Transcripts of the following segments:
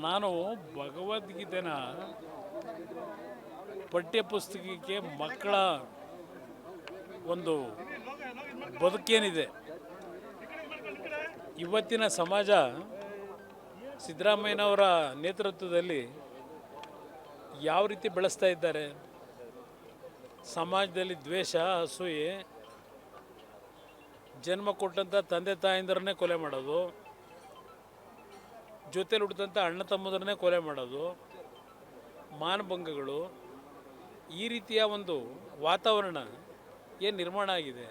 ನಾನು ಭಗವದ್ಗೀತೆನ ಪಠ್ಯಪುಸ್ತಕಕ್ಕೆ ಮಕ್ಕಳ ಒಂದು ಬದುಕೇನಿದೆ, ಇವತ್ತಿನ ಸಮಾಜ ಸಿದ್ದರಾಮಯ್ಯನವರ ನೇತೃತ್ವದಲ್ಲಿ ಯಾವ ರೀತಿ ಬೆಳೆಸ್ತಾ ಇದ್ದಾರೆ, ಸಮಾಜದಲ್ಲಿ ದ್ವೇಷ, ಅಸೂಯೆ, ಜನ್ಮ ಕೊಟ್ಟಂಥ ತಂದೆ ತಾಯಂದಿರನ್ನೇ ಕೊಲೆ ಮಾಡೋದು, ಜೊತೆಲಿ ಹುಟ್ಟಿದಂಥ ಅಣ್ಣ ತಮ್ಮದರನ್ನೇ ಕೊಲೆ ಮಾಡೋದು, ಮಾನಭಂಗಗಳು, ಈ ರೀತಿಯ ಒಂದು ವಾತಾವರಣ ಏನು ನಿರ್ಮಾಣ ಆಗಿದೆ.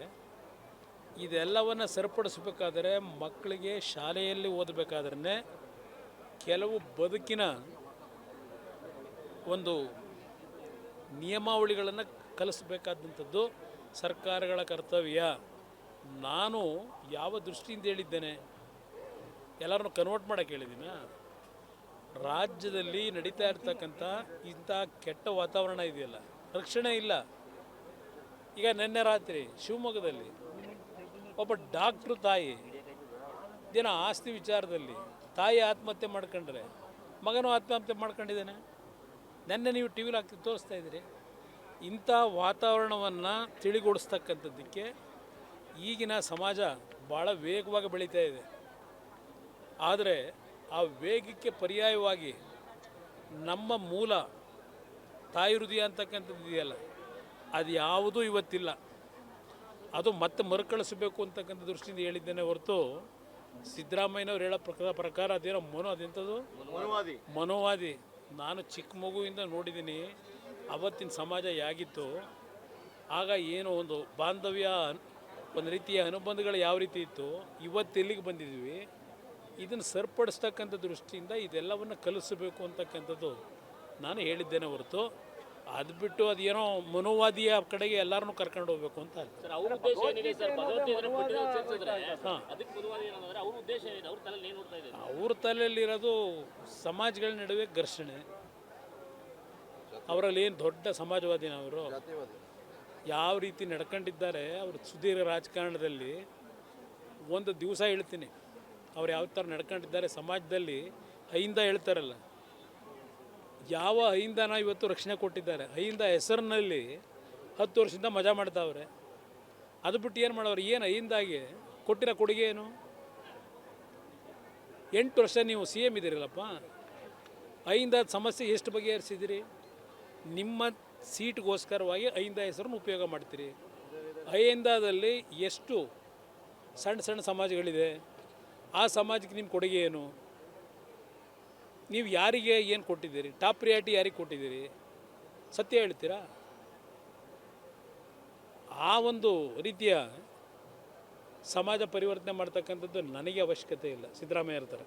ಇದೆಲ್ಲವನ್ನು ಸರಿಪಡಿಸಬೇಕಾದರೆ ಮಕ್ಕಳಿಗೆ ಶಾಲೆಯಲ್ಲಿ ಓದಬೇಕಾದ್ರೆ ಕೆಲವು ಬದುಕಿನ ಒಂದು ನಿಯಮಾವಳಿಗಳನ್ನು ಕಲಿಸಬೇಕಾದಂಥದ್ದು ಸರ್ಕಾರಗಳ ಕರ್ತವ್ಯ. ನಾನು ಯಾವ ದೃಷ್ಟಿಯಿಂದ ಹೇಳಿದ್ದೇನೆ, ಎಲ್ಲರನ್ನು ಕನ್ವರ್ಟ್ ಮಾಡೋಕ್ಕೆ ಹೇಳಿದ್ದೀನ. ರಾಜ್ಯದಲ್ಲಿ ನಡೀತಾ ಇರ್ತಕ್ಕಂಥ ಇಂಥ ಕೆಟ್ಟ ವಾತಾವರಣ ಇದೆಯಲ್ಲ, ರಕ್ಷಣೆ ಇಲ್ಲ. ಈಗ ನಿನ್ನೆ ರಾತ್ರಿ ಶಿವಮೊಗ್ಗದಲ್ಲಿ ಒಬ್ಬ ಡಾಕ್ಟ್ರು ತಾಯಿ ದಿನ ಆಸ್ತಿ ವಿಚಾರದಲ್ಲಿ ತಾಯಿ ಆತ್ಮಹತ್ಯೆ ಮಾಡ್ಕೊಂಡ್ರೆ ಮಗನೂ ಆತ್ಮಹತ್ಯೆ ಮಾಡ್ಕೊಂಡಿದ್ದಾನೆ. ನೆನ್ನೆ ನೀವು ಟಿ ವಿಲಿ ಹಾಕಿ ತೋರಿಸ್ತಾ ಇದ್ದೀರಿ. ಇಂಥ ವಾತಾವರಣವನ್ನು ತಿಳಿಗೊಡಿಸ್ತಕ್ಕಂಥದ್ದಕ್ಕೆ ಈಗಿನ ಸಮಾಜ ಭಾಳ ವೇಗವಾಗಿ ಬೆಳೀತಾ ಇದೆ. ಆದರೆ ಆ ವೇಗಕ್ಕೆ ಪರ್ಯಾಯವಾಗಿ ನಮ್ಮ ಮೂಲ ತಾಯಿ ಹೃದಯ ಅಂತಕ್ಕಂಥದ್ದು ಇದೆಯಲ್ಲ, ಅದು ಯಾವುದೂ ಇವತ್ತಿಲ್ಲ. ಅದು ಮತ್ತೆ ಮರುಕಳಿಸಬೇಕು ಅಂತಕ್ಕಂಥ ದೃಷ್ಟಿಯಿಂದ ಹೇಳಿದ್ದೇನೆ ಹೊರತು ಸಿದ್ದರಾಮಯ್ಯನವ್ರು ಹೇಳೋ ಪ್ರಕಾರ ಅದೇನೋ ಅದೆಂಥದ್ದು ಮನೋವಾದಿ. ನಾನು ಚಿಕ್ಕ ಮಗುವಿಂದ ನೋಡಿದ್ದೀನಿ ಅವತ್ತಿನ ಸಮಾಜ ಹೇಗಿತ್ತು, ಆಗ ಏನೋ ಒಂದು ಬಾಂಧವ್ಯ, ಒಂದು ರೀತಿಯ ಅನುಬಂಧಗಳು ಯಾವ ರೀತಿ ಇತ್ತು, ಇವತ್ತು ಎಲ್ಲಿಗೆ ಬಂದಿದ್ವಿ. ಇದನ್ನು ಸರಿಪಡಿಸ್ತಕ್ಕಂಥ ದೃಷ್ಟಿಯಿಂದ ಇದೆಲ್ಲವನ್ನು ಕಲಿಸಬೇಕು ಅಂತಕ್ಕಂಥದ್ದು ನಾನು ಹೇಳಿದ್ದೇನೆ ಹೊರತು ಅದು ಬಿಟ್ಟು ಅದೇನೋ ಮನೋವಾದಿಯ ಕಡೆಗೆ ಎಲ್ಲರನ್ನೂ ಕರ್ಕೊಂಡು ಹೋಗ್ಬೇಕು ಅಂತ ಅವ್ರ ತಲೆಯಲ್ಲಿರೋದು ಸಮಾಜಗಳ ನಡುವೆ ಘರ್ಷಣೆ. ಅವರಲ್ಲಿ ಏನು ದೊಡ್ಡ ಸಮಾಜವಾದಿನ ಅವರು ಯಾವ ರೀತಿ ನಡ್ಕೊಂಡಿದ್ದಾರೆ ಅವರು ಸುದೀರ್ಘ ರಾಜಕಾರಣದಲ್ಲಿ. ಒಂದು ದಿವಸ ಹೇಳ್ತೀನಿ ಅವ್ರು ಯಾವ ಥರ ನಡ್ಕೊಂಡಿದ್ದಾರೆ ಸಮಾಜದಲ್ಲಿ. ಅಹಿಂದ ಹೇಳ್ತಾರಲ್ಲ, ಯಾವ ಅಹಿಂದನ ಇವತ್ತು ರಕ್ಷಣೆ ಕೊಟ್ಟಿದ್ದಾರೆ. ಅಹಿಂದ ಹೆಸರಿನಲ್ಲಿ 10 ವರ್ಷದಿಂದ ಮಜಾ ಮಾಡ್ತಾವ್ರೆ. ಅದು ಬಿಟ್ಟು ಏನು ಮಾಡೋರು, ಏನು ಅಹಿಂದಾಗೆ ಕೊಟ್ಟಿರೋ ಕೊಡುಗೆ ಏನು? 8 ವರ್ಷ ನೀವು ಸಿ ಎಮ್ ಇದ್ದೀರಲ್ಲಪ್ಪ, ಅಹಿಂದದ ಸಮಸ್ಯೆ ಎಷ್ಟು ಬಗೆಹರಿಸಿದಿರಿ? ನಿಮ್ಮ ಸೀಟ್ಗೋಸ್ಕರವಾಗಿ ಅಹಿಂದ ಹೆಸರನ್ನು ಉಪಯೋಗ ಮಾಡ್ತೀರಿ. ಅಹಿಂದದಲ್ಲಿ ಎಷ್ಟು ಸಣ್ಣ ಸಣ್ಣ ಸಮಾಜಗಳಿದೆ, ಆ ಸಮಾಜಕ್ಕೆ ನಿಮ್ಮ ಕೊಡುಗೆ ಏನು? ನೀವು ಯಾರಿಗೆ ಏನು ಕೊಟ್ಟಿದ್ದೀರಿ? ಟಾಪ್ ಪ್ರಿಯಾರಿಟಿ ಯಾರಿಗೆ ಕೊಟ್ಟಿದ್ದೀರಿ? ಸತ್ಯ ಹೇಳ್ತೀರಾ? ಆ ಒಂದು ರೀತಿಯ ಸಮಾಜ ಪರಿವರ್ತನೆ ಮಾಡ್ತಕ್ಕಂಥದ್ದು ನನಗೆ ಅವಶ್ಯಕತೆ ಇಲ್ಲ. ಸಿದ್ದರಾಮಯ್ಯ ಇರ್ತಾರೆ.